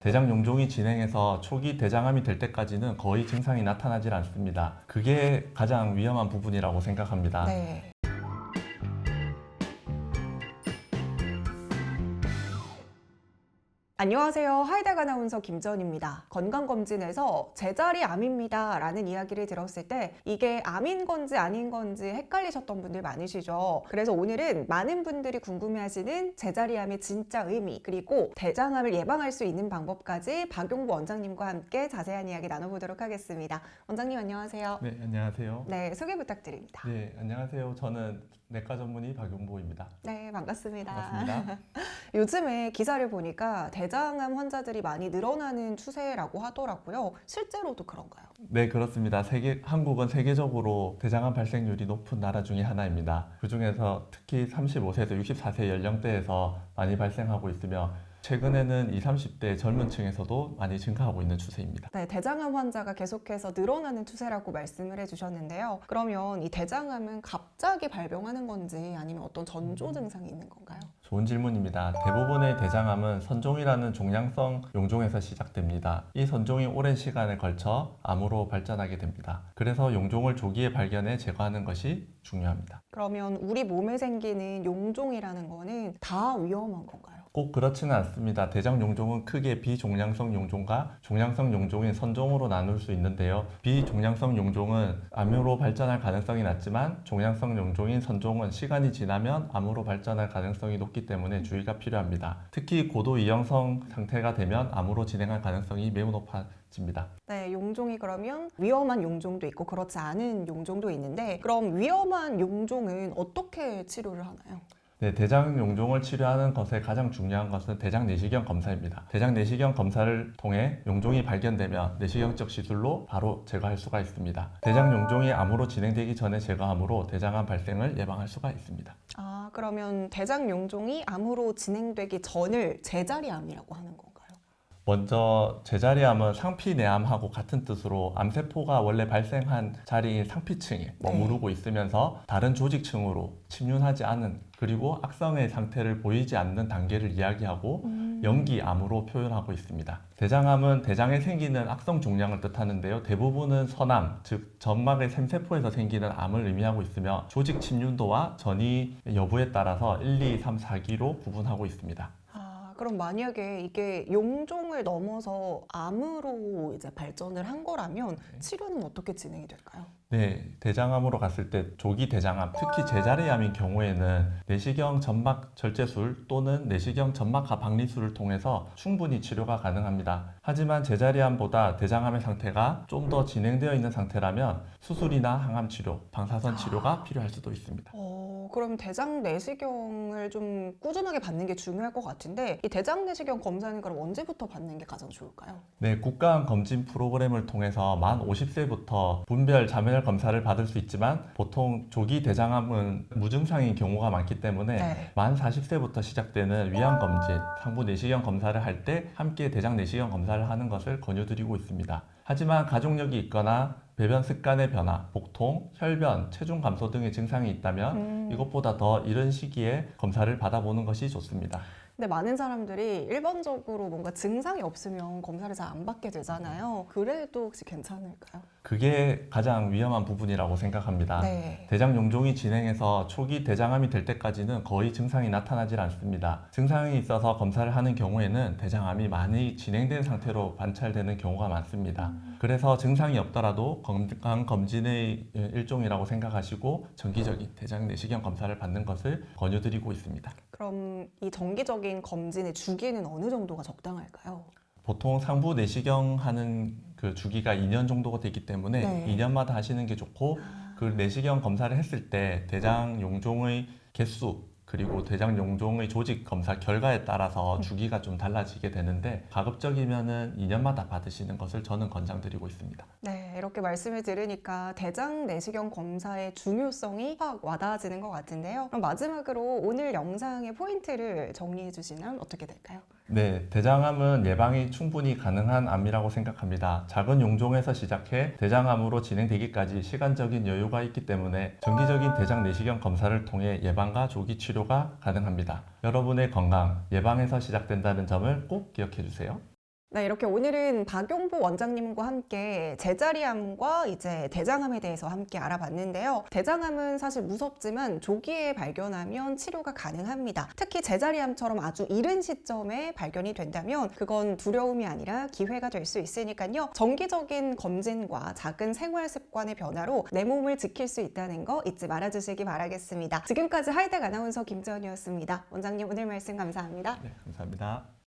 대장 용종이 진행해서 초기 대장암이 될 때까지는 거의 증상이 나타나질 않습니다. 그게 가장 위험한 부분이라고 생각합니다. 네. 안녕하세요. 하이델 아나운서 김지연입니다. 건강검진에서 제자리 암입니다 라는 이야기를 들었을 때 이게 암인 건지 아닌 건지 헷갈리셨던 분들 많으시죠. 그래서 오늘은 많은 분들이 궁금해하시는 제자리암의 진짜 의미 그리고 대장암을 예방할 수 있는 방법까지 박용보 원장님과 함께 자세한 이야기 나눠보도록 하겠습니다. 원장님 안녕하세요. 네, 안녕하세요. 네, 소개 부탁드립니다. 네, 안녕하세요. 저는 내과 전문의 박용보입니다. 네, 반갑습니다. 반갑습니다. 요즘에 기사를 보니까 대장암 환자들이 많이 늘어나는 추세라고 하더라고요. 실제로도 그런가요? 네, 그렇습니다. 한국은 세계적으로 대장암 발생률이 높은 나라 중에 하나입니다. 그중에서 특히 35세에서 64세 연령대에서 많이 발생하고 있으며 최근에는 20, 30대 젊은 층에서도 많이 증가하고 있는 추세입니다. 네, 대장암 환자가 계속해서 늘어나는 추세라고 말씀을 해주셨는데요. 그러면 이 대장암은 갑자기 발병하는 건지 아니면 어떤 전조 증상이 있는 건가요? 좋은 질문입니다. 대부분의 대장암은 선종이라는 종양성 용종에서 시작됩니다. 이 선종이 오랜 시간에 걸쳐 암으로 발전하게 됩니다. 그래서 용종을 조기에 발견해 제거하는 것이 중요합니다. 그러면 우리 몸에 생기는 용종이라는 거는 다 위험한 건가요? 꼭 그렇지는 않습니다. 대장 용종은 크게 비종양성 용종과 종양성 용종인 선종으로 나눌 수 있는데요. 비종양성 용종은 암으로 발전할 가능성이 낮지만 종양성 용종인 선종은 시간이 지나면 암으로 발전할 가능성이 높기 때문에 주의가 필요합니다. 특히 고도 이형성 상태가 되면 암으로 진행할 가능성이 매우 높아집니다. 네, 용종이 그러면 위험한 용종도 있고 그렇지 않은 용종도 있는데 그럼 위험한 용종은 어떻게 치료를 하나요? 네, 대장 용종을 치료하는 것에 가장 중요한 것은 대장 내시경 검사입니다. 대장 내시경 검사를 통해 용종이 발견되면 내시경적 시술로 바로 제거할 수가 있습니다. 대장 용종이 암으로 진행되기 전에 제거함으로 대장암 발생을 예방할 수가 있습니다. 아, 그러면 대장 용종이 암으로 진행되기 전을 제자리암이라고 하는 건가요? 먼저 제자리암은 상피내암하고 같은 뜻으로 암세포가 원래 발생한 자리인 상피층에 머무르고 있으면서 다른 조직층으로 침륜하지 않은 그리고 악성의 상태를 보이지 않는 단계를 이야기하고 연기암으로 표현하고 있습니다. 대장암은 대장에 생기는 악성 종양을 뜻하는데요. 대부분은 선암, 즉 점막의 샘세포에서 생기는 암을 의미하고 있으며 조직 침륜도와 전이 여부에 따라서 1, 2, 3, 4기로 구분하고 있습니다. 그럼 만약에 이게 용종을 넘어서 암으로 이제 발전을 한 거라면 치료는 어떻게 진행이 될까요? 네, 대장암으로 갔을 때 조기 대장암, 특히 제자리암인 경우에는 내시경 점막 절제술 또는 내시경 점막하 박리술을 통해서 충분히 치료가 가능합니다. 하지만 제자리암보다 대장암의 상태가 좀 더 진행되어 있는 상태라면 수술이나 항암 치료, 방사선 치료가 필요할 수도 있습니다. 그럼 대장 내시경을 좀 꾸준하게 받는 게 중요할 것 같은데 이 대장 내시경 검사는 그럼 언제부터 받는 게 가장 좋을까요? 네, 국가암 검진 프로그램을 통해서 만 50세부터 분별 자멸 검사를 받을 수 있지만 보통 조기 대장암은 무증상인 경우가 많기 때문에 만 40세부터 시작되는 위암 검진, 상부 내시경 검사를 할 때 함께 대장 내시경 검사를 하는 것을 권유드리고 있습니다. 하지만 가족력이 있거나 배변 습관의 변화, 복통, 혈변, 체중 감소 등의 증상이 있다면 이것보다 더 이른 시기에 검사를 받아보는 것이 좋습니다. 근데 많은 사람들이 일반적으로 뭔가 증상이 없으면 검사를 잘 안 받게 되잖아요. 그래도 혹시 괜찮을까요? 그게 가장 위험한 부분이라고 생각합니다. 대장 용종이 진행해서 초기 대장암이 될 때까지는 거의 증상이 나타나질 않습니다. 증상이 있어서 검사를 하는 경우에는 대장암이 많이 진행된 상태로 관찰되는 경우가 많습니다. 그래서 증상이 없더라도 건강검진의 일종이라고 생각하시고 정기적인 대장 내시경 검사를 받는 것을 권유드리고 있습니다. 그럼 이 정기적인 검진의 주기는 어느 정도가 적당할까요? 보통 상부 내시경 하는 그 주기가 2년 정도가 되기 때문에 2년마다 하시는 게 좋고 그 내시경 검사를 했을 때 대장 용종의 개수 그리고 대장 용종의 조직 검사 결과에 따라서 주기가 좀 달라지게 되는데 가급적이면은 2년마다 받으시는 것을 저는 권장드리고 있습니다. 네, 이렇게 말씀을 들으니까 대장 내시경 검사의 중요성이 확 와닿아지는 것 같은데요. 그럼 마지막으로 오늘 영상의 포인트를 정리해 주시면 어떻게 될까요? 네, 대장암은 예방이 충분히 가능한 암이라고 생각합니다. 작은 용종에서 시작해 대장암으로 진행되기까지 시간적인 여유가 있기 때문에 정기적인 대장 내시경 검사를 통해 예방과 조기 치료가 가능합니다. 여러분의 건강, 예방에서 시작된다는 점을 꼭 기억해 주세요. 네, 이렇게 오늘은 박용보 원장님과 함께 제자리암과 이제 대장암에 대해서 함께 알아봤는데요. 대장암은 사실 무섭지만 조기에 발견하면 치료가 가능합니다. 특히 제자리암처럼 아주 이른 시점에 발견이 된다면 그건 두려움이 아니라 기회가 될 수 있으니까요. 정기적인 검진과 작은 생활 습관의 변화로 내 몸을 지킬 수 있다는 거 잊지 말아주시기 바라겠습니다. 지금까지 하이텍 아나운서 김지연이었습니다. 원장님 오늘 말씀 감사합니다. 네, 감사합니다.